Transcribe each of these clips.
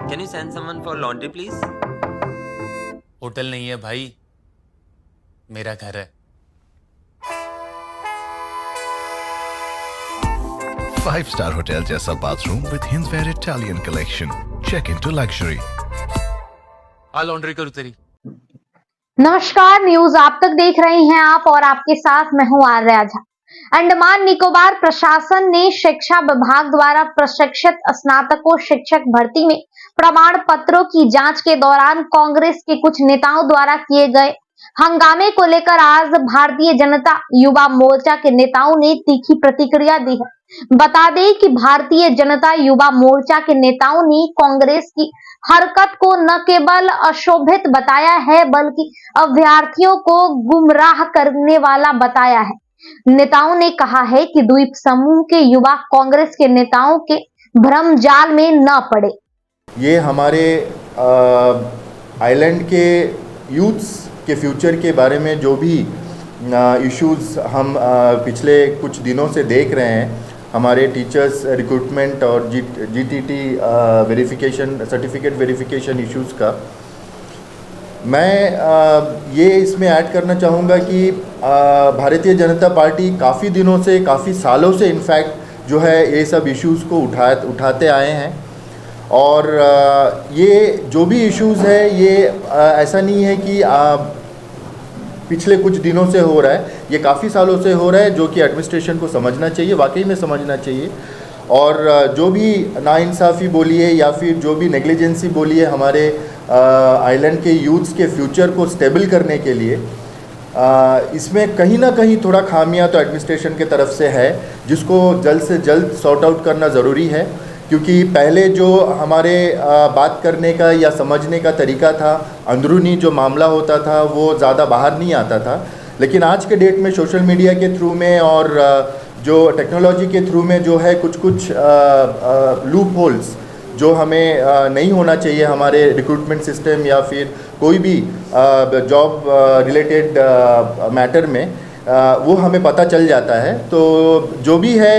Can you send someone for laundry, please? Hotel नहीं है भाई, मेरा घर है। 5-star hotel जैसा bathroom with Hinsware Italian collection. Check into luxury. Uh laundry करूँ तेरी। नमस्कार, न्यूज आप तक देख रहे हैं आप और आपके साथ मैं हूं आर्या झा। अंडमान निकोबार प्रशासन ने शिक्षा विभाग द्वारा प्रशिक्षित स्नातकों शिक्षक भर्ती में प्रमाण पत्रों की जांच के दौरान कांग्रेस के कुछ नेताओं द्वारा किए गए हंगामे को लेकर आज भारतीय जनता युवा मोर्चा के नेताओं ने तीखी प्रतिक्रिया दी है। बता दें कि भारतीय जनता युवा मोर्चा के नेताओं ने कांग्रेस की हरकत को न केवल अशोभित बताया है बल्कि अभ्यर्थियों को गुमराह करने वाला बताया है। नेताओं ने कहा है कि द्वीप समूह के युवा कांग्रेस के नेताओं के भ्रम जाल में न पड़े। ये हमारे आइलैंड के यूथ्स के फ्यूचर के बारे में जो भी इश्यूज हम पिछले कुछ दिनों से देख रहे हैं, हमारे टीचर्स रिक्रूटमेंट और GTT verification certificate verification issues का, मैं ये इसमें ऐड करना चाहूँगा कि भारतीय जनता पार्टी काफ़ी दिनों से, काफ़ी सालों से इनफैक्ट जो है ये सब इश्यूज़ को उठाते आए हैं। और ये जो भी इश्यूज़ है ये ऐसा नहीं है कि पिछले कुछ दिनों से हो रहा है, ये काफ़ी सालों से हो रहा है, जो कि एडमिनिस्ट्रेशन को समझना चाहिए, वाकई में समझना चाहिए। और जो भी नाइंसाफ़ी बोलिए या फिर जो भी नेग्लिजेंसी बोलिए हमारे आइलैंड के यूथ्स के फ्यूचर को स्टेबल करने के लिए, इसमें कहीं ना कहीं थोड़ा खामियां तो एडमिनिस्ट्रेशन के तरफ से है, जिसको जल्द से जल्द सॉर्ट आउट करना ज़रूरी है। क्योंकि पहले जो हमारे बात करने का या समझने का तरीका था, अंदरूनी जो मामला होता था वो ज़्यादा बाहर नहीं आता था, लेकिन आज के डेट में सोशल मीडिया के थ्रू में और जो टेक्नोलॉजी के थ्रू में जो है कुछ लूप होल्स जो हमें नहीं होना चाहिए हमारे रिक्रूटमेंट सिस्टम या फिर कोई भी जॉब रिलेटेड मैटर में, वो हमें पता चल जाता है। तो जो भी है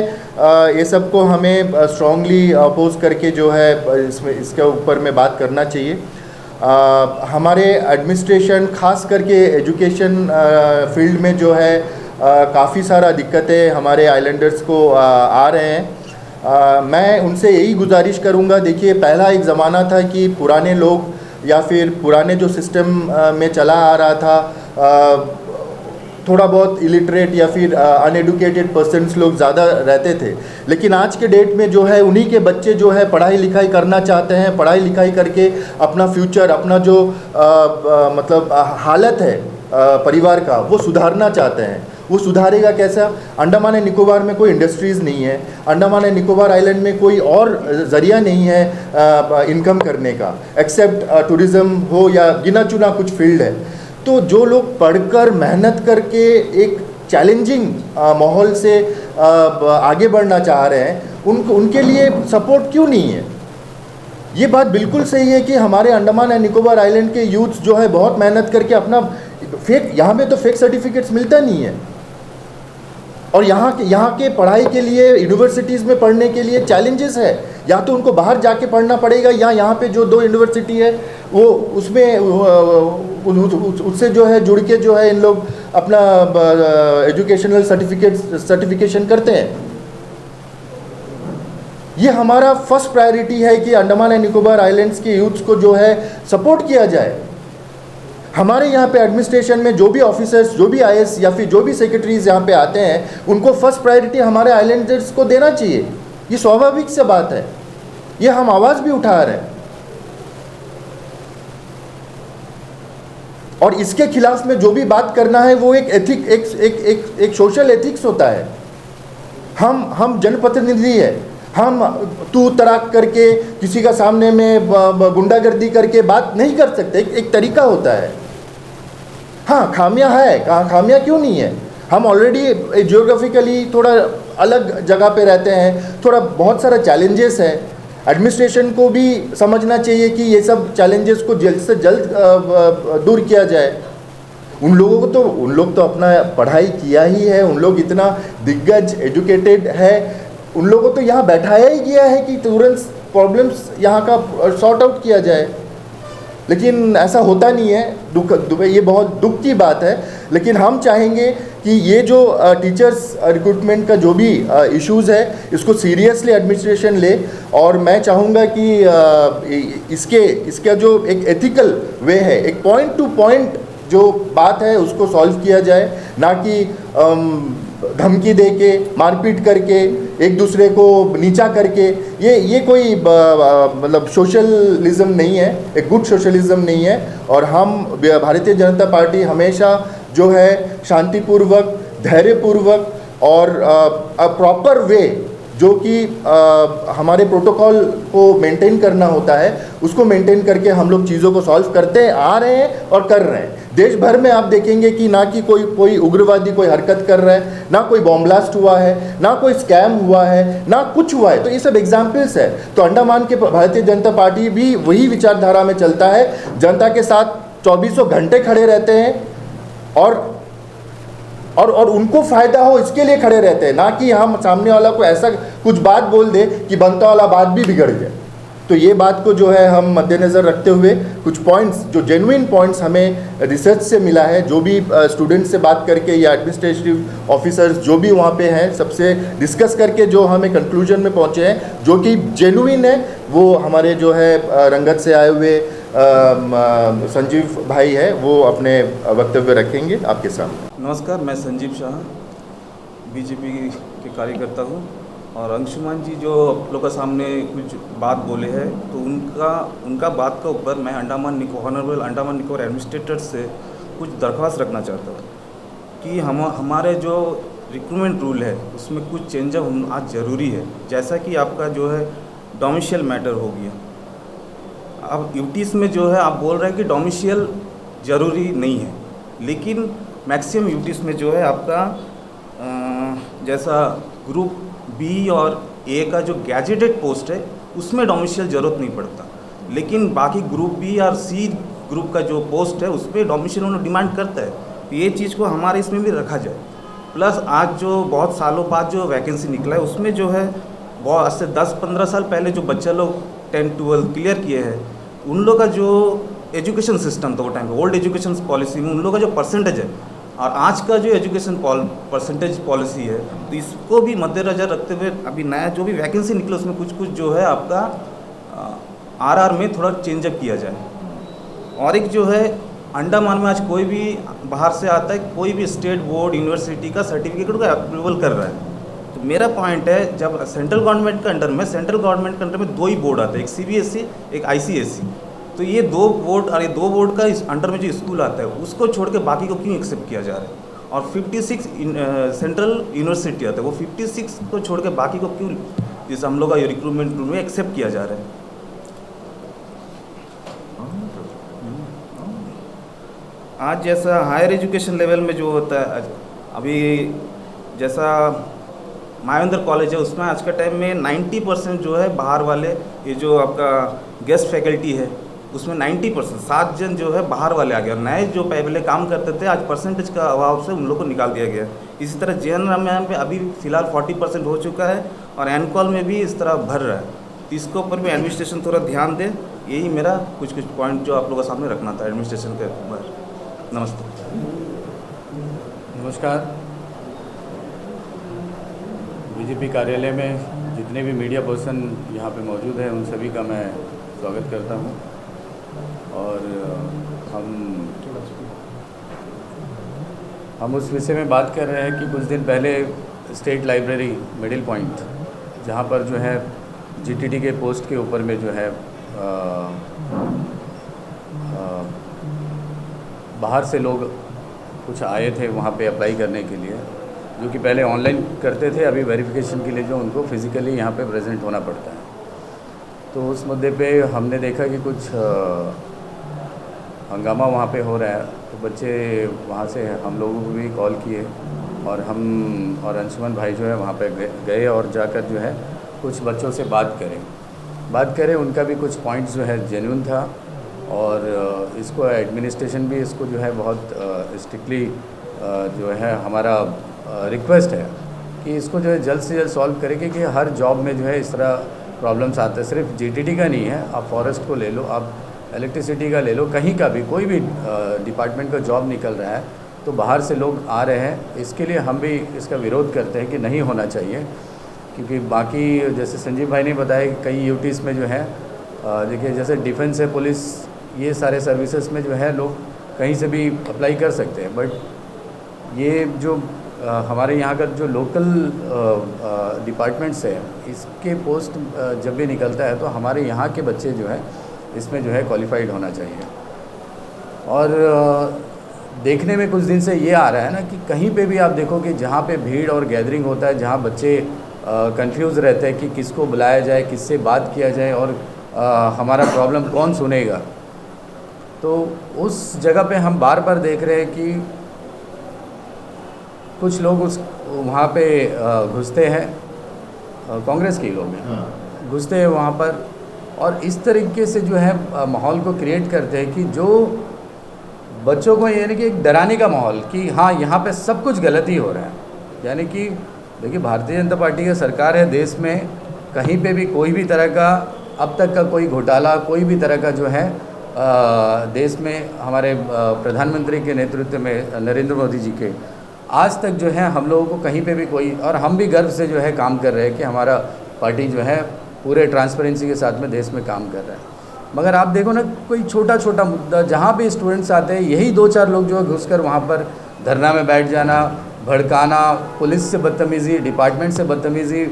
ये सब को हमें स्ट्रांगली अपोज करके जो है इसके ऊपर में बात करना चाहिए। हमारे एडमिनिस्ट्रेशन खास करके एजुकेशन फील्ड में जो है काफ़ी सारा दिक्कतें हमारे आइलैंडर्स को आ रहे हैं। मैं उनसे यही गुजारिश करूंगा, देखिए पहला एक ज़माना था कि पुराने लोग या फिर पुराने जो सिस्टम में चला आ रहा था, थोड़ा बहुत इलिटरेट या फिर अनएडुकेटेड पर्सन्स लोग ज़्यादा रहते थे, लेकिन आज के डेट में जो है उन्हीं के बच्चे जो है पढ़ाई लिखाई करना चाहते हैं, पढ़ाई लिखाई करके अपना फ्यूचर, अपना जो मतलब हालत है परिवार का, वो सुधारना चाहते हैं। वो सुधारेगा कैसा? अंडमान एंड निकोबार में कोई इंडस्ट्रीज़ नहीं है, अंडमान एंड निकोबार आइलैंड में कोई और ज़रिया नहीं है इनकम करने का, एक्सेप्ट टूरिज़्म हो या गिना चुना कुछ फील्ड है। तो जो लोग पढ़कर मेहनत करके एक चैलेंजिंग माहौल से आगे बढ़ना चाह रहे हैं, उनके लिए सपोर्ट क्यों नहीं है? ये बात बिल्कुल सही है कि हमारे अंडमान एंड निकोबार आइलैंड के यूथ जो है बहुत मेहनत करके अपना फेक, यहाँ पे तो फेक सर्टिफिकेट्स मिलता नहीं है, और यहाँ के पढ़ाई के लिए यूनिवर्सिटीज़ में पढ़ने के लिए चैलेंजेस है। या तो उनको बाहर जाके पढ़ना पड़ेगा या यहाँ पे जो 2 यूनिवर्सिटी है वो उसमें उससे जो है जुड़ के जो है इन लोग अपना एजुकेशनल सर्टिफिकेशन करते हैं। ये हमारा फर्स्ट प्रायोरिटी है कि अंडमान एंड निकोबार आइलैंड्स के यूथ्स को जो है सपोर्ट किया जाए। हमारे यहाँ पे एडमिनिस्ट्रेशन में जो भी ऑफिसर्स, जो भी आईएएस या फिर जो भी सेक्रेटरीज यहाँ पे आते हैं, उनको फर्स्ट प्रायोरिटी हमारे आइलैंडर्स को देना चाहिए। ये स्वाभाविक सी बात है, ये हम आवाज़ भी उठा रहे हैं। और इसके खिलाफ में जो भी बात करना है वो एक सोशल एथिक्स होता है। हम जनप्रतिनिधि है, हम तू तराक करके किसी का सामने में गुंडागर्दी करके बात नहीं कर सकते। एक तरीका होता है। हाँ, खामियां है, खामियां क्यों नहीं है? हम ऑलरेडी जियोग्राफिकली थोड़ा अलग जगह पे रहते हैं, थोड़ा बहुत सारा चैलेंजेस है। एडमिनिस्ट्रेशन को भी समझना चाहिए कि ये सब चैलेंजेस को जल्द से जल्द दूर किया जाए। उन लोग तो अपना पढ़ाई किया ही है, उन लोग इतना दिग्गज एजुकेटेड है, उन लोगों को तो यहाँ बैठाया ही गया है कि तुरंत प्रॉब्लम्स यहाँ का सॉर्ट आउट किया जाए। लेकिन ऐसा होता नहीं है, ये बहुत दुख की बात है। लेकिन हम चाहेंगे कि ये जो टीचर्स रिक्रूटमेंट का जो भी इश्यूज़ है, इसको सीरियसली एडमिनिस्ट्रेशन ले। और मैं चाहूँगा कि इसका जो एक एथिकल वे है, एक पॉइंट टू पॉइंट जो बात है उसको सॉल्व किया जाए, ना कि धमकी दे के, मारपीट करके, एक दूसरे को नीचा करके। ये कोई मतलब सोशलिज्म नहीं है, एक गुड सोशलिज्म नहीं है। और हम भारतीय जनता पार्टी हमेशा जो है शांतिपूर्वक, धैर्यपूर्वक और प्रॉपर वे जो कि हमारे प्रोटोकॉल को मेंटेन करना होता है, उसको मेंटेन करके हम लोग चीज़ों को सॉल्व करते आ रहे हैं और कर रहे हैं। देश भर में आप देखेंगे कि ना कि कोई उग्रवादी कोई हरकत कर रहा है, ना कोई बॉम्ब ब्लास्ट हुआ है, ना कोई स्कैम हुआ है, ना कुछ हुआ है। तो ये सब एग्जाम्पल्स है। तो अंडमान के भारतीय जनता पार्टी भी वही विचारधारा में चलता है, जनता के साथ 24 घंटे खड़े रहते हैं और उनको फ़ायदा हो इसके लिए खड़े रहते हैं, ना कि हम सामने वाला को ऐसा कुछ बात बोल दे कि बनता वाला बात भी बिगड़ जाए। तो ये बात को जो है हम मद्देनज़र रखते हुए कुछ पॉइंट्स, जो जेन्युइन पॉइंट्स हमें रिसर्च से मिला है, जो भी स्टूडेंट से बात करके या एडमिनिस्ट्रेटिव ऑफिसर्स जो भी वहाँ पे हैं, सबसे डिस्कस करके जो हमें कंक्लूजन में पहुँचे हैं, जो कि जेन्युइन है, वो हमारे जो है रंगत से आए हुए संजीव भाई है, वो अपने वक्तव्य रखेंगे आपके सामने। नमस्कार, मैं संजीव शाह बीजेपी के कार्यकर्ता हूँ। और अंशुमान जी जो आप लोग के सामने कुछ बात बोले हैं, तो उनका बात का ऊपर मैं ऑनरेबल अंडमान निकोबार एडमिनिस्ट्रेटर से कुछ दरख्वास्त रखना चाहता हूँ कि हमारे जो रिक्रूटमेंट रूल है उसमें कुछ चेंजअप आज ज़रूरी है। जैसा कि आपका जो है डोमिशियल मैटर हो गया, अब यूटीज़ में जो है आप बोल रहे हैं कि डोमिशियल ज़रूरी नहीं है, लेकिन मैक्सिमम यूटीज़ में जो है आपका जैसा ग्रुप बी और ए का जो गैजेटेड पोस्ट है उसमें डोमिशियल ज़रूरत नहीं पड़ता, लेकिन बाकी ग्रुप बी और सी ग्रुप का जो पोस्ट है उस पर डोमिशियल उन्होंने डिमांड करता है। तो ये चीज़ को हमारे इसमें भी रखा जाए। प्लस आज जो बहुत सालों बाद जो वैकेंसी निकला है उसमें जो है बहुत आज से 10-15 साल पहले जो बच्चा लोग 10-12 क्लियर किए हैं, उन लोग का जो एजुकेशन सिस्टम था वो टाइम पे, ओल्ड एजुकेशन पॉलिसी में उन लोग का जो परसेंटेज है और आज का जो एजुकेशन परसेंटेज पॉलिसी है, तो इसको भी मद्देनजर रखते हुए अभी नया जो भी वैकेंसी निकले उसमें कुछ जो है आपका आरआर में थोड़ा चेंजअप किया जाए। और एक जो है अंडमान में आज कोई भी बाहर से आता है, कोई भी स्टेट बोर्ड यूनिवर्सिटी का सर्टिफिकेट का अप्रूवल कर रहा है। तो मेरा पॉइंट है, जब सेंट्रल गवर्नमेंट के अंडर में 2 ही बोर्ड आते हैं, एक सीबीएसई एक आईसीएसई। तो ये 2 बोर्ड और ये 2 बोर्ड का इस अंडर में जो स्कूल आता है उसको छोड़ के बाकी को क्यों एक्सेप्ट किया जा रहा है? और 56 सेंट्रल यूनिवर्सिटी आता है, वो 56 को छोड़ के बाकी को क्यों इस हम लोग का रिक्रूटमेंट में एक्सेप्ट किया जा रहा है? आज जैसा हायर एजुकेशन लेवल में जो होता है, अभी जैसा मायावंदर कॉलेज है उसमें आज के टाइम में 90% जो है बाहर वाले, ये जो आपका गेस्ट फैकल्टी है उसमें 90% 7 जन जो है बाहर वाले आ गए, और नए जो पहले काम करते थे आज परसेंटेज का अभाव से उन लोग को निकाल दिया गया। इसी तरह जेएनएम में अभी फ़िलहाल 40% हो चुका है और एनकॉल में भी इस तरह भर रहा है। तो इसके ऊपर भी एडमिनिस्ट्रेशन थोड़ा ध्यान दे। यही मेरा कुछ पॉइंट जो आप लोगों के सामने रखना था एडमिनिस्ट्रेशन के ऊपर। नमस्ते। नमस्कार। बीजेपी कार्यालय में जितने भी मीडिया पर्सन यहाँ पे मौजूद हैं उन सभी का मैं स्वागत करता हूँ। और हम उस विषय में बात कर रहे हैं कि कुछ दिन पहले स्टेट लाइब्रेरी मिडिल पॉइंट, जहाँ पर जो है जीटीटी के पोस्ट के ऊपर में जो है बाहर से लोग कुछ आए थे वहाँ पे अप्लाई करने के लिए, जो कि पहले ऑनलाइन करते थे, अभी वेरिफिकेशन के लिए जो उनको फिज़िकली यहाँ पे प्रेजेंट होना पड़ता है। तो उस मुद्दे पे हमने देखा कि कुछ हंगामा वहाँ पे हो रहा है। तो बच्चे वहाँ से हम लोगों को भी कॉल किए और हम और अंशुमन भाई जो है वहाँ पे गए और जाकर जो है कुछ बच्चों से बात करें। उनका भी कुछ पॉइंट्स जो है जेन्युइन था और इसको एडमिनिस्ट्रेशन भी इसको जो है बहुत स्ट्रिक्टली जो है हमारा रिक्वेस्ट है कि इसको जो है जल्द से जल्द सॉल्व करेंगे कि हर जॉब में जो है इस तरह प्रॉब्लम्स आते हैं। सिर्फ जीटीडी का नहीं है, आप फॉरेस्ट को ले लो, आप इलेक्ट्रिसिटी का ले लो, कहीं का भी कोई भी डिपार्टमेंट का जॉब निकल रहा है तो बाहर से लोग आ रहे हैं। इसके लिए हम भी इसका विरोध करते हैं कि नहीं होना चाहिए, क्योंकि बाकी जैसे संजीव भाई ने बताया कई यूटीज़ में जो है देखिए जैसे डिफेंस है, पुलिस, ये सारे सर्विसेज में जो है लोग कहीं से भी अप्लाई कर सकते हैं। बट ये जो हमारे यहाँ का जो लोकल डिपार्टमेंट्स है, इसके पोस्ट जब भी निकलता है तो हमारे यहाँ के बच्चे जो है इसमें जो है क्वालिफाइड होना चाहिए। और देखने में कुछ दिन से ये आ रहा है ना कि कहीं पे भी आप देखो कि जहाँ पे भीड़ और गैदरिंग होता है, जहाँ बच्चे कंफ्यूज रहते हैं कि किसको बुलाया जाए, किससे बात किया जाए और हमारा प्रॉब्लम कौन सुनेगा, तो उस जगह पे हम बार बार देख रहे हैं कि कुछ लोग उस वहाँ पे घुसते हैं, कांग्रेस के लोग हैं, घुसते हैं वहाँ पर और इस तरीके से जो है माहौल को क्रिएट करते हैं कि जो बच्चों को यानी कि एक डराने का माहौल कि हाँ यहाँ पे सब कुछ गलत ही हो रहा है। यानी कि देखिए भारतीय जनता पार्टी की सरकार है देश में, कहीं पे भी कोई भी तरह का अब तक का कोई घोटाला, कोई भी तरह का जो है देश में हमारे प्रधानमंत्री के नेतृत्व में नरेंद्र मोदी जी के आज तक जो है हम लोगों को कहीं पे भी कोई, और हम भी गर्व से जो है काम कर रहे हैं कि हमारा पार्टी जो है पूरे ट्रांसपेरेंसी के साथ में देश में काम कर रहा है। मगर आप देखो ना कोई छोटा छोटा मुद्दा जहाँ पे स्टूडेंट्स आते हैं, यही 2-4 लोग जो है घुसकर वहाँ पर धरना में बैठ जाना, भड़काना, पुलिस से बदतमीज़ी, डिपार्टमेंट से बदतमीज़ी,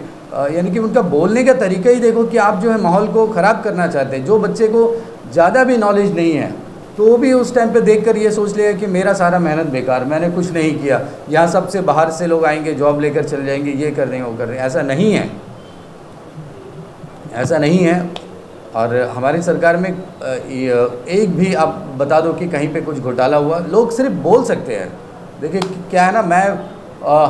यानी कि उनका बोलने का तरीका ही देखो कि आप जो है माहौल को ख़राब करना चाहते हैं। जो बच्चे को ज़्यादा भी नॉलेज नहीं है तो वो भी उस टाइम पे देखकर ये सोच लिया कि मेरा सारा मेहनत बेकार, मैंने कुछ नहीं किया, यहाँ सबसे बाहर से लोग आएंगे, जॉब लेकर चले जाएंगे, ये कर देंगे, वो कर देंगे। ऐसा नहीं है, ऐसा नहीं है। और हमारी सरकार में एक भी आप बता दो कि कहीं पे कुछ घोटाला हुआ, लोग सिर्फ बोल सकते हैं। देखिए क्या है ना,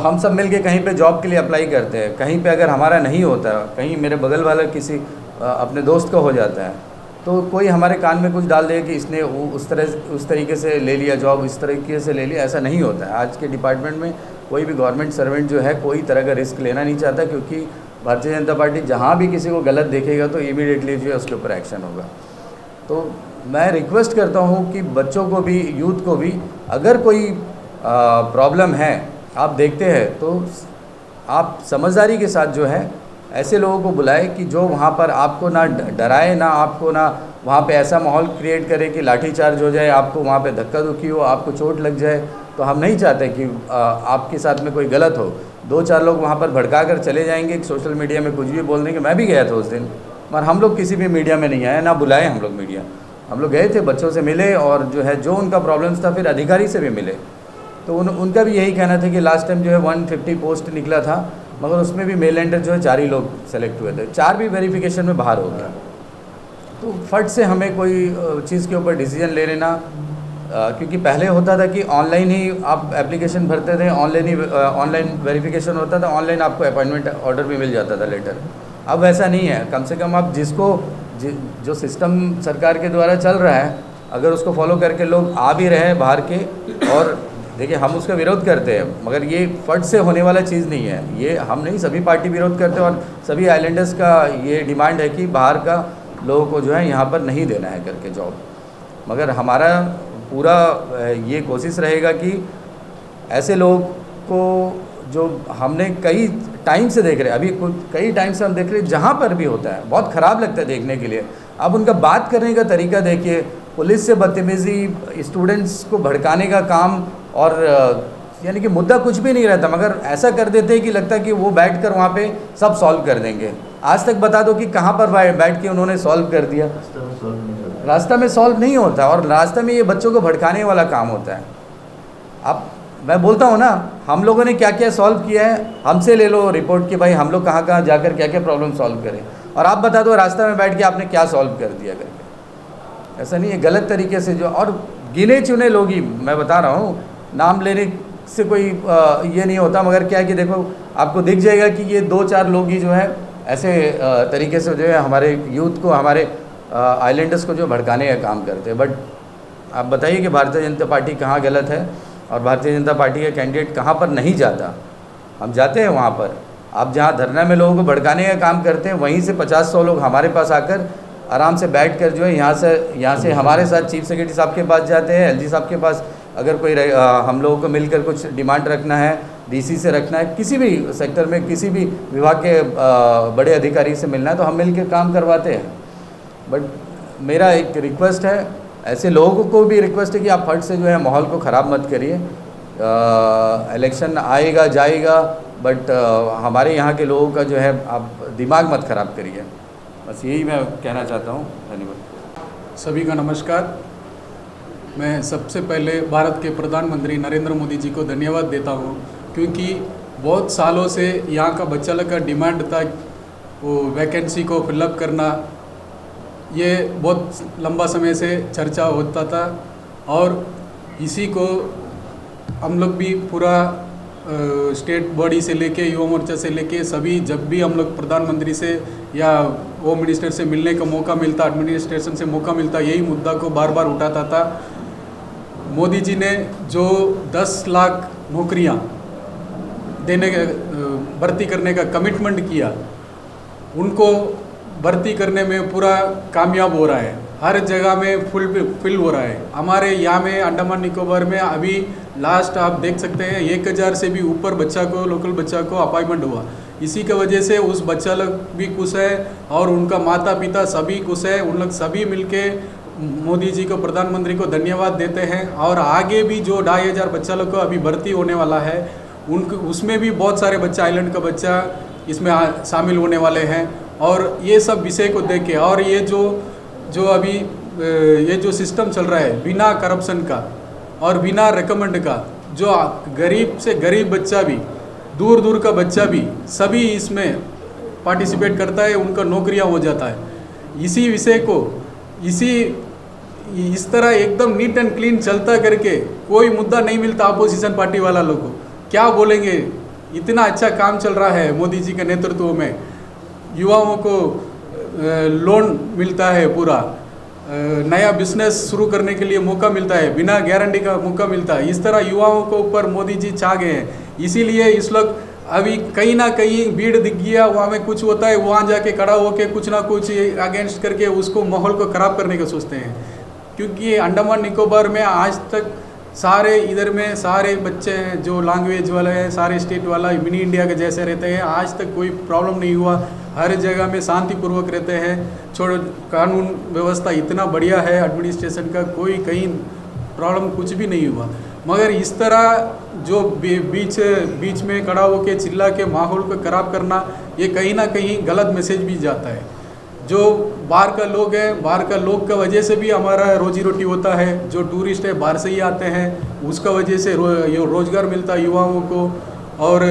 हम सब मिल के कहीं पे जॉब के लिए अप्लाई करते हैं, कहीं पे अगर हमारा नहीं होता, कहीं मेरे बगल वाला किसी अपने दोस्त का हो जाता है तो कोई हमारे कान में कुछ डाल दे कि इसने उस तरीके से ले लिया जॉब, इस तरीके से ले लिया, ऐसा नहीं होता है। आज के डिपार्टमेंट में कोई भी गवर्नमेंट सर्वेंट जो है कोई तरह का रिस्क लेना नहीं चाहता, क्योंकि भारतीय जनता पार्टी जहाँ भी किसी को गलत देखेगा तो इमीडिएटली जो है उसके ऊपर एक्शन होगा। तो मैं रिक्वेस्ट करता हूँ कि बच्चों को भी, यूथ को भी, अगर कोई प्रॉब्लम है आप देखते हैं तो आप समझदारी के साथ जो है ऐसे लोगों को बुलाए कि जो वहाँ पर आपको ना डराए, ना आपको ना वहाँ पे ऐसा माहौल क्रिएट करे कि लाठीचार्ज हो जाए, आपको वहाँ पे धक्का धुक्की हो, आपको चोट लग जाए। तो हम नहीं चाहते कि आपके साथ में कोई गलत हो। 2-4 लोग वहाँ पर भड़का कर चले जाएंगे, सोशल मीडिया में कुछ भी बोल देंगे। मैं भी गया था उस दिन, मगर हम लोग किसी भी मीडिया में नहीं आए, ना बुलाए हम लोग मीडिया। हम लोग गए थे, बच्चों से मिले और जो है जो उनका प्रॉब्लम्स था फिर अधिकारी से भी मिले। तो उनका भी यही कहना था कि लास्ट टाइम जो है 150 पोस्ट निकला था, मगर उसमें भी मेल एंडर जो है 4 ही लोग सेलेक्ट हुए थे, 4 भी वेरिफिकेशन में बाहर हो गया। तो फट से हमें कोई चीज़ के ऊपर डिसीजन ले लेना, क्योंकि पहले होता था कि ऑनलाइन ही आप एप्लीकेशन भरते थे, ऑनलाइन वेरिफिकेशन होता था, ऑनलाइन आपको अपॉइंटमेंट ऑर्डर भी मिल जाता था, लेटर। अब वैसा नहीं है। कम से कम आप जो सिस्टम सरकार के द्वारा चल रहा है, अगर उसको फॉलो करके लोग आ भी रहे हैं बाहर के, और देखिए हम उसका विरोध करते हैं, मगर ये फट से होने वाला चीज़ नहीं है। ये हम नहीं, सभी पार्टी विरोध करते हैं और सभी आइलैंडर्स का ये डिमांड है कि बाहर का लोगों को जो है यहाँ पर नहीं देना है करके जॉब। मगर हमारा पूरा ये कोशिश रहेगा कि ऐसे लोग को जो हमने कई टाइम से देख रहे हैं, अभी कई टाइम से हम देख रहे हैं, जहाँ पर भी होता है बहुत ख़राब लगता है देखने के लिए। अब उनका बात करने का तरीका देखिए, पुलिस से बदतमीज़ी, स्टूडेंट्स को भड़काने का काम, और यानी कि मुद्दा कुछ भी नहीं रहता, मगर ऐसा कर देते हैं कि लगता है कि वो बैठकर वहाँ पे सब सॉल्व कर देंगे। आज तक बता दो कि कहाँ पर बैठ के उन्होंने सॉल्व कर दिया। रास्ता में सॉल्व नहीं होता, और रास्ते में ये बच्चों को भड़काने वाला काम होता है। अब मैं बोलता हूँ ना, हम लोगों ने क्या क्या सॉल्व किया है, हमसे ले लो रिपोर्ट कि भाई हम लोग कहाँ कहाँ जाकर क्या क्या प्रॉब्लम सॉल्व करें, और आप बता दो रास्ते में बैठ के आपने क्या सॉल्व कर दिया करके। ऐसा नहीं है, गलत तरीके से जो, और गिने चुने लोग ही, मैं बता रहा हूँ, नाम लेने से कोई ये नहीं होता, मगर क्या है कि देखो आपको दिख जाएगा कि ये 2-4 लोग ही जो है ऐसे तरीके से जो है हमारे यूथ को, हमारे आइलैंडर्स को जो भड़काने का काम करते हैं। बट आप बताइए कि भारतीय जनता पार्टी कहाँ गलत है, और भारतीय जनता पार्टी का कैंडिडेट कहाँ पर नहीं जाता। हम जाते हैं वहाँ पर, आप जहाँ धरना में लोगों को भड़काने का काम करते हैं, वहीं से 50-100 लोग हमारे पास आकर आराम से बैठकर जो है यहाँ से हमारे साथ चीफ सेक्रेटरी साहब के पास जाते हैं, एलजी साहब के पास अगर कोई हम लोगों को मिलकर कुछ डिमांड रखना है, डीसी से रखना है, किसी भी सेक्टर में किसी भी विभाग के बड़े अधिकारी से मिलना है तो हम मिलकर काम करवाते हैं। बट मेरा एक रिक्वेस्ट है, ऐसे लोगों को भी रिक्वेस्ट है कि आप फट से जो है माहौल को ख़राब मत करिए। इलेक्शन आएगा जाएगा, बट हमारे यहाँ के लोगों का जो है आप दिमाग मत ख़राब करिए। बस यही मैं कहना चाहता हूँ। धन्यवाद। सभी का नमस्कार। मैं सबसे पहले भारत के प्रधानमंत्री नरेंद्र मोदी जी को धन्यवाद देता हूँ, क्योंकि बहुत सालों से यहाँ का बच्चा लोग का डिमांड था वो वैकेंसी को फिलअप करना, ये बहुत लंबा समय से चर्चा होता था और इसी को हम लोग भी पूरा स्टेट बॉडी से लेके युवा मोर्चा से लेके सभी, जब भी हम लोग प्रधानमंत्री से या होम मिनिस्टर से मिलने का मौका मिलता, एडमिनिस्ट्रेशन से मौका मिलता, यही मुद्दा को बार बार उठाता था। मोदी जी ने जो 10 लाख नौकरियां देने का भर्ती करने का कमिटमेंट किया, उनको भर्ती करने में पूरा कामयाब हो रहा है। हर जगह में फुल हो रहा है। हमारे यहाँ में अंडमान निकोबार में अभी लास्ट आप देख सकते हैं 1000 से भी ऊपर बच्चा को, लोकल बच्चा को अपॉइंटमेंट हुआ। इसी की वजह से उस बच्चा लोग भी खुश है और उनका माता पिता सभी खुश है। उन लोग सभी मिलके मोदी जी को, प्रधानमंत्री को धन्यवाद देते हैं। और आगे भी जो 2500 बच्चा लोग को अभी भर्ती होने वाला है, उसमें भी बहुत सारे बच्चा, आइलैंड का बच्चा इसमें शामिल होने वाले हैं। और ये सब विषय को देख के, और ये जो अभी ये जो सिस्टम चल रहा है बिना करप्शन का और बिना रिकमेंड का, जो गरीब से गरीब बच्चा भी, दूर दूर का बच्चा भी, सभी इसमें पार्टिसिपेट करता है, उनका नौकरियां हो जाता है। इसी विषय को इस तरह एकदम नीट एंड क्लीन चलता करके कोई मुद्दा नहीं मिलता अपोजिशन पार्टी वाला लोग को। क्या बोलेंगे, इतना अच्छा काम चल रहा है मोदी जी के नेतृत्व में। युवाओं को लोन मिलता है, पूरा नया बिजनेस शुरू करने के लिए मौका मिलता है, बिना गारंटी का मौका मिलता है। इस तरह युवाओं को ऊपर मोदी जी छा गए हैं। इसीलिए इस लोग अभी कहीं ना कहीं भीड़ दिख गया, वहाँ में कुछ होता है, वहाँ जाके खड़ा होके कुछ ना कुछ अगेंस्ट करके उसको माहौल को ख़राब करने का सोचते हैं। क्योंकि अंडमान निकोबार में आज तक सारे इधर में सारे बच्चे हैं जो लैंग्वेज वाले हैं, सारे स्टेट वाला मिनी इंडिया के जैसे रहते हैं। आज तक कोई प्रॉब्लम नहीं हुआ, हर जगह में शांतिपूर्वक रहते हैं। छोड़ो, कानून व्यवस्था इतना बढ़िया है एडमिनिस्ट्रेशन का, कोई कहीं प्रॉब्लम कुछ भी नहीं हुआ। मगर इस तरह जो बीच में खड़ा होकर चिल्ला के माहौल को ख़राब करना, ये कहीं ना कहीं गलत मैसेज भी जाता है। जो बाहर का लोग हैं, बाहर का लोग का वजह से भी हमारा रोजी रोटी होता है। जो टूरिस्ट है बाहर से ही आते हैं, उसका वजह से रोज़गार मिलता है युवाओं को। और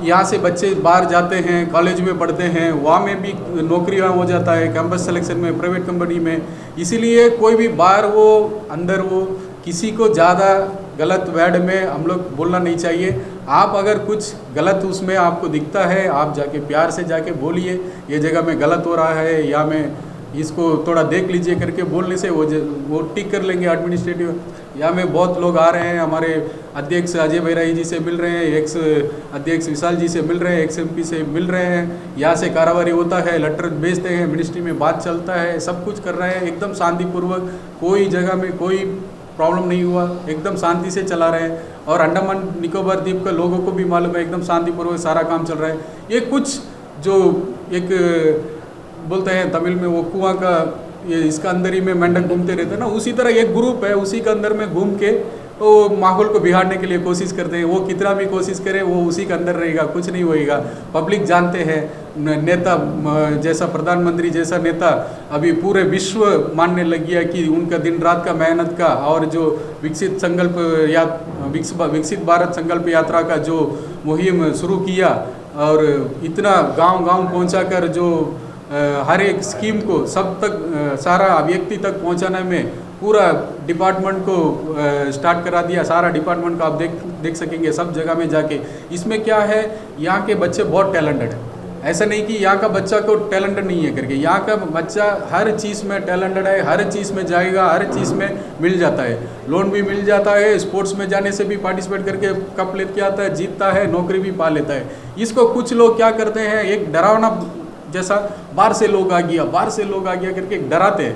यहाँ से बच्चे बाहर जाते हैं, कॉलेज में पढ़ते हैं, वहाँ में भी नौकरियाँ हो जाता है कैंपस सिलेक्शन में, प्राइवेट कंपनी में। इसीलिए कोई भी बाहर वो अंदर वो किसी को ज़्यादा गलत वर्ड में हम लोग बोलना नहीं चाहिए। आप अगर कुछ गलत उसमें आपको दिखता है, आप जाके प्यार से जाके बोलिए, ये जगह में गलत हो रहा है या मैं इसको थोड़ा देख लीजिए करके बोलने से वो टिक कर लेंगे एडमिनिस्ट्रेटिव। यहाँ में बहुत लोग आ रहे हैं, हमारे अध्यक्ष अजय बैरागी जी से मिल रहे हैं, एक्स अध्यक्ष विशाल जी से मिल रहे हैं, एक्स MP से मिल रहे हैं। यहाँ से कारोबारी होता है, लेटर भेजते हैं, मिनिस्ट्री में बात चलता है, सब कुछ कर रहे हैं एकदम शांतिपूर्वक। कोई जगह में कोई प्रॉब्लम नहीं हुआ, एकदम शांति से चला रहे हैं। और अंडमान निकोबार द्वीप का लोगों को भी मालूम है एकदम शांतिपूर्वक सारा काम चल रहा है। ये कुछ जो एक बोलते हैं तमिल में वो कुआं का, ये इसका अंदर ही में मेंढक घूमते रहते हैं ना, उसी तरह एक ग्रुप है, उसी के अंदर में घूम के वो माहौल को बिगाड़ने के लिए कोशिश करते हैं। वो कितना भी कोशिश करे वो उसी के अंदर रहेगा, कुछ नहीं होएगा। पब्लिक जानते हैं, नेता जैसा, प्रधानमंत्री जैसा नेता अभी पूरे विश्व मानने लग गया कि उनका दिन रात का मेहनत का और जो विकसित भारत संकल्प यात्रा का जो मुहिम शुरू किया और इतना गांव-गांव पहुंचाकर जो हर एक स्कीम को सब तक, सारा व्यक्ति तक पहुंचाने में पूरा डिपार्टमेंट को स्टार्ट करा दिया। सारा डिपार्टमेंट को आप देख सकेंगे सब जगह में जाके। इसमें क्या है, यहाँ के बच्चे बहुत टैलेंटेड हैं, ऐसा नहीं कि यहाँ का बच्चा को टैलेंटेड नहीं है करके, यहाँ का बच्चा हर चीज़ में टैलेंटेड है, हर चीज़ में जाएगा, हर चीज़ में मिल जाता है, लोन भी मिल जाता है, स्पोर्ट्स में जाने से भी पार्टिसिपेट करके कप लेके आता है, जीतता है, नौकरी भी पा लेता है। इसको कुछ लोग क्या करते हैं, एक डरावना जैसा बाहर से लोग आ गया करके डराते हैं,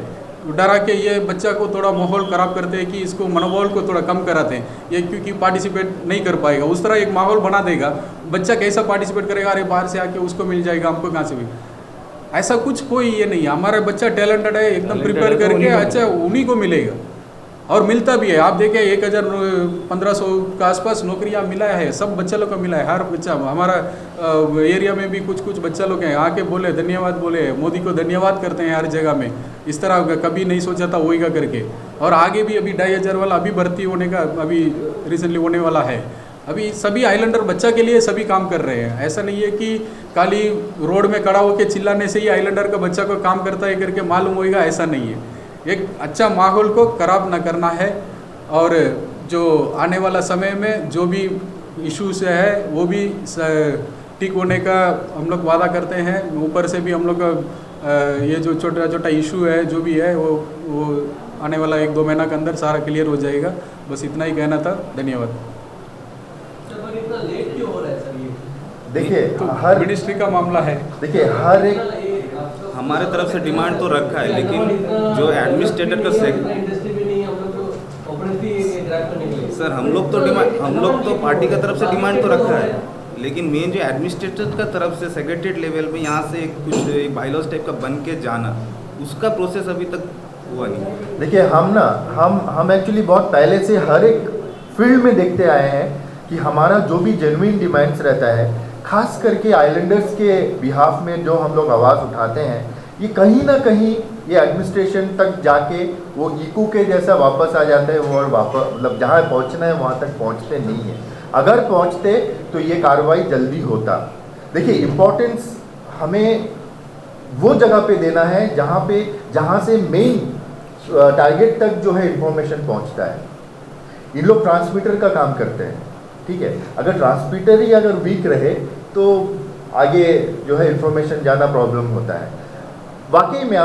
डरा के ये बच्चा को थोड़ा माहौल ख़राब करते हैं कि इसको मनोबल को थोड़ा कम कराते हैं, ये क्योंकि पार्टिसिपेट नहीं कर पाएगा, उस तरह एक माहौल बना देगा, बच्चा कैसा पार्टिसिपेट करेगा, अरे बाहर से आके उसको मिल जाएगा, हमको कहाँ से भी। ऐसा कुछ कोई ये नहीं है, हमारा बच्चा टैलेंटेड है, एकदम प्रिपेयर करके अच्छा उन्हीं को मिलेगा और मिलता भी है। आप देखें 1000-1500 के आसपास नौकरियां मिला है, सब बच्चा लोग को मिला है, हर बच्चा। हमारा एरिया में भी कुछ बच्चा लोग हैं, आके बोले धन्यवाद, बोले मोदी को धन्यवाद करते हैं हर जगह में, इस तरह कभी नहीं सोचा था होएगा करके। और आगे भी अभी 2500 वाला अभी भर्ती होने का अभी रिसेंटली होने वाला है। अभी सभी आइलैंडर बच्चा के लिए सभी काम कर रहे हैं, ऐसा नहीं है कि खाली रोड में खड़ा होकर चिल्लाने से ही आइलैंडर का बच्चा को काम करता है करके मालूम होएगा, ऐसा नहीं है। एक अच्छा माहौल को खराब न करना है और जो आने वाला समय में जो भी इश्यूज है वो भी ठीक होने का हम लोग वादा करते हैं। ऊपर से भी हम लोग ये जो छोटा छोटा इशू है जो भी है वो आने वाला 1-2 महीना के अंदर सारा क्लियर हो जाएगा। बस इतना ही कहना था, धन्यवाद। देखिए तो हर मिनिस्ट्री का मामला है, देखिए हर एक हमारे तरफ से डिमांड तो रखा है, लेकिन जो एडमिनिस्ट्रेटर का सर हम लोग तो पार्टी का तरफ से डिमांड तो रखा है, लेकिन मेन जो एडमिनिस्ट्रेटर का तरफ से सेक्रेटरीट लेवल में यहाँ से कुछ एक बाइलॉज टाइप का बन के जाना, उसका प्रोसेस अभी तक हुआ नहीं। देखिए हम एक्चुअली बहुत पहले से हर एक फील्ड में देखते आए हैं कि हमारा जो भी जेन्युइन डिमांड्स रहता है, खास करके आइलैंडर्स के बिहाफ में जो हम लोग आवाज़ उठाते हैं, ये कहीं ना कहीं ये एडमिनिस्ट्रेशन तक जाके वो इको के जैसा वापस आ जाता है और वापस मतलब जहाँ पहुँचना है वहाँ तक पहुँचते नहीं है। अगर पहुँचते तो ये कार्रवाई जल्दी होता। देखिए इम्पोर्टेंस हमें वो जगह पे देना है जहाँ से मेन टारगेट तक जो है इंफॉर्मेशन पहुँचता है। इन लोग ट्रांसमीटर का काम करते हैं, ठीक है। अगर ट्रांसमीटर ही अगर वीक रहे तो आगे जो है इंफॉर्मेशन जाना प्रॉब्लम होता है। वाकई में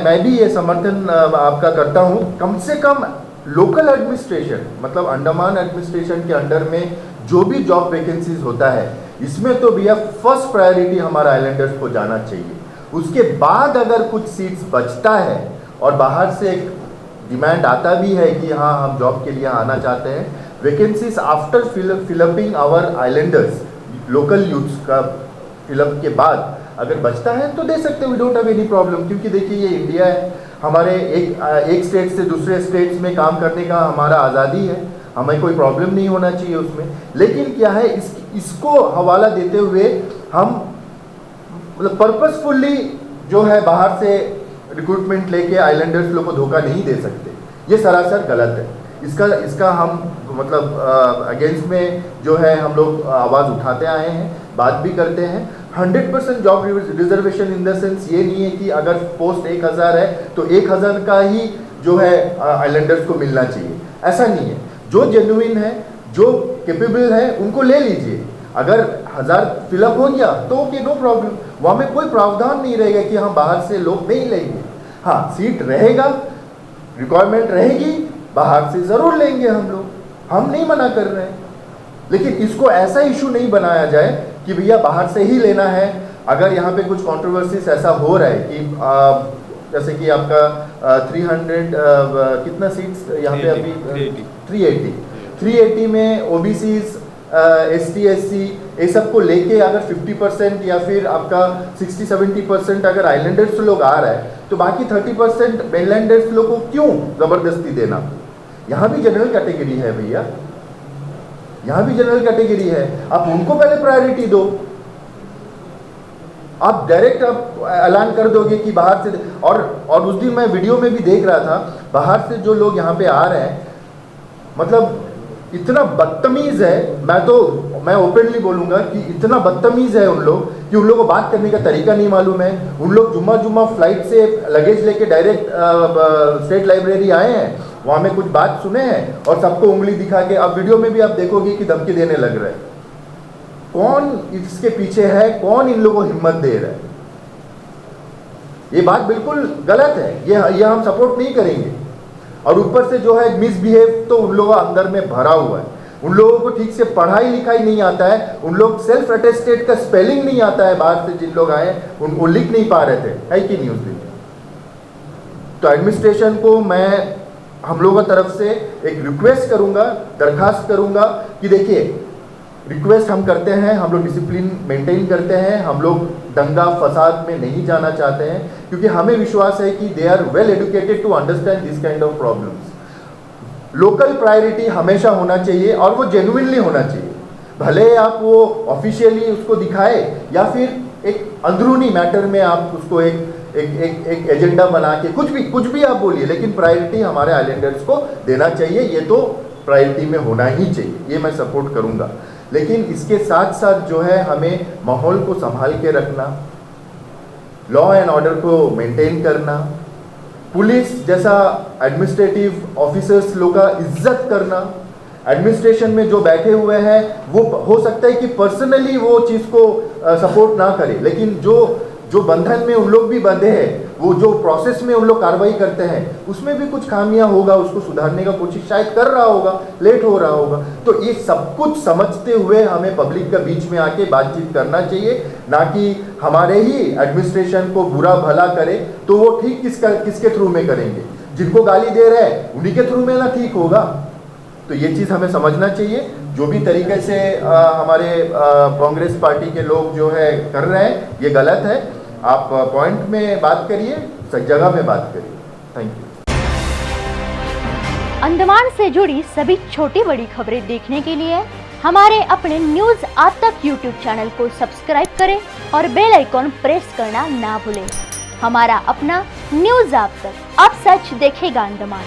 मैं भी ये समर्थन आपका करता हूँ। कम से कम लोकल एडमिनिस्ट्रेशन मतलब अंडमान एडमिनिस्ट्रेशन के अंडर में जो भी जॉब वैकेंसीज होता है, इसमें तो भैया फर्स्ट प्रायोरिटी हमारा आइलैंडर्स को जाना चाहिए। उसके बाद अगर कुछ सीट्स बचता है और बाहर से एक डिमांड आता भी है कि हाँ हम जॉब के लिए आना चाहते हैं, vacancies after filling up our islanders local youths का फिलअप के बाद अगर बचता है तो दे सकते हैं, we don't have any problem. क्योंकि देखिए ये इंडिया है, हमारे एक स्टेट से दूसरे स्टेट्स में काम करने का हमारा आज़ादी है, हमें कोई प्रॉब्लम नहीं होना चाहिए उसमें। लेकिन क्या है इसको हवाला देते हुए हम मतलब पर्पसफुल्ली जो है बाहर से रिक्रूटमेंट लेके आइलैंडर्स लोग को धोखा नहीं दे सकते, ये सरासर गलत है। इसका हम मतलब अगेंस्ट में जो है हम लोग आवाज़ उठाते आए हैं, बात भी करते हैं। 100% job reservation in the sense ये नहीं है कि अगर पोस्ट 1000 है तो 1000 का ही जो है आइलैंडर्स को मिलना चाहिए, ऐसा नहीं है। जो जेन्युइन है, जो कैपेबल है, उनको ले लीजिए। अगर 1000 फिलअप हो गया तो ओके, नो प्रॉब्लम, वहाँ में कोई प्रावधान नहीं रहेगा कि हम बाहर से लोग नहीं लेंगे। हाँ, सीट रहेगा, रिक्वायरमेंट रहेगी, बाहर से ज़रूर लेंगे हम नहीं मना कर रहे हैं। लेकिन इसको ऐसा इशू नहीं बनाया जाए कि भैया बाहर से ही लेना है। अगर यहाँ पे कुछ कंट्रोवर्सीज ऐसा हो रहा है कि जैसे कि आपका 300 कितना सीट्स यहाँ पे अभी 380 में ओबीसीज ST SC ये सब को लेके अगर 50% या फिर आपका 60-70% अगर आइलैंडर्स लोग आ रहा है तो बाकी 30% मेनलैंडर्स लोग को क्यों ज़बरदस्ती देना। यहाँ भी जनरल कैटेगरी है भैया, यहाँ भी जनरल कैटेगरी है, आप उनको पहले प्रायोरिटी दो। आप डायरेक्ट आप ऐलान कर दोगे कि बाहर से, और उस दिन मैं वीडियो में भी देख रहा था, बाहर से जो लोग यहाँ पे आ रहे हैं मतलब इतना बदतमीज़ है। मैं ओपनली बोलूँगा कि इतना बदतमीज़ है उन लोग कि उन लोगों को बात करने का तरीका नहीं मालूम है। उन लोग जुम्मा फ्लाइट से लगेज लेके डायरेक्ट स्टेट लाइब्रेरी आए हैं, वहाँ में कुछ बात सुने हैं और सबको उंगली दिखा के, अब वीडियो में भी आप देखोगे कि धमकी देने लग रहे हैं। कौन इसके पीछे है, कौन इन लोगों को हिम्मत दे रहा है? ये बात बिल्कुल गलत है, ये हम सपोर्ट नहीं करेंगे। और ऊपर से जो है मिसबिहेव तो उन लोगों अंदर में भरा हुआ है। उन लोगों को ठीक से पढ़ाई लिखाई नहीं आता है, उन लोग सेल्फ अटेस्टेड का स्पेलिंग नहीं आता है। बाहर से जिन लोग आए उनको लिख नहीं पा रहे थे, है कि नहीं उस दिन। तो एडमिनिस्ट्रेशन को मैं हम लोगों की तरफ से एक रिक्वेस्ट करूंगा, दरखास्त करूंगा कि देखिए, रिक्वेस्ट हम करते हैं, हम लोग डिसिप्लिन मेंटेन करते हैं, हम लोग दंगा फसाद में नहीं जाना चाहते हैं, क्योंकि हमें विश्वास है कि they are well educated to understand this kind of problems. Local priority हमेशा होना चाहिए और वो जेन्युइनली होना चाहिए। भले आप वो ऑफिशियली उसको दिखाए या फिर एक अंदरूनी मैटर में आप उसको एक एजेंडा बना के कुछ भी आप बोलिए, लेकिन प्रायोरिटी हमारे आइलैंडर्स को देना चाहिए। ये तो प्रायोरिटी में होना ही चाहिए, ये मैं सपोर्ट करूंगा। लेकिन इसके साथ साथ जो है हमें माहौल को संभाल के रखना, लॉ एंड ऑर्डर को मेंटेन करना, पुलिस जैसा एडमिनिस्ट्रेटिव ऑफिसर्स लोग का इज्जत करना। एडमिनिस्ट्रेशन में जो बैठे हुए हैं वो हो सकता है कि पर्सनली वो चीज़ को सपोर्ट ना करे, लेकिन जो बंधन में उन लोग भी बंधे हैं, वो जो प्रोसेस में उन लोग कार्रवाई करते हैं उसमें भी कुछ खामियां होगा, उसको सुधारने का कोशिश शायद कर रहा होगा, लेट हो रहा होगा। तो ये सब कुछ समझते हुए हमें पब्लिक का बीच में आके बातचीत करना चाहिए, ना कि हमारे ही एडमिनिस्ट्रेशन को बुरा भला करे तो वो ठीक किसके थ्रू में करेंगे? जिनको गाली दे रहे हैं उन्हीं के थ्रू में ना ठीक होगा। तो ये चीज़ हमें समझना चाहिए। जो भी तरीके से हमारे कांग्रेस पार्टी के लोग जो है कर रहे हैं ये गलत है। आप पॉइंट में बात करिए, सही जगह पे बात करिए। Thank you. अंडमान से जुड़ी सभी छोटी बड़ी खबरें देखने के लिए हमारे अपने न्यूज आज तक यूट्यूब चैनल को सब्सक्राइब करें और बेल आइकॉन प्रेस करना ना भूलें। हमारा अपना न्यूज आज तक, अब सच देखेगा अंडमान।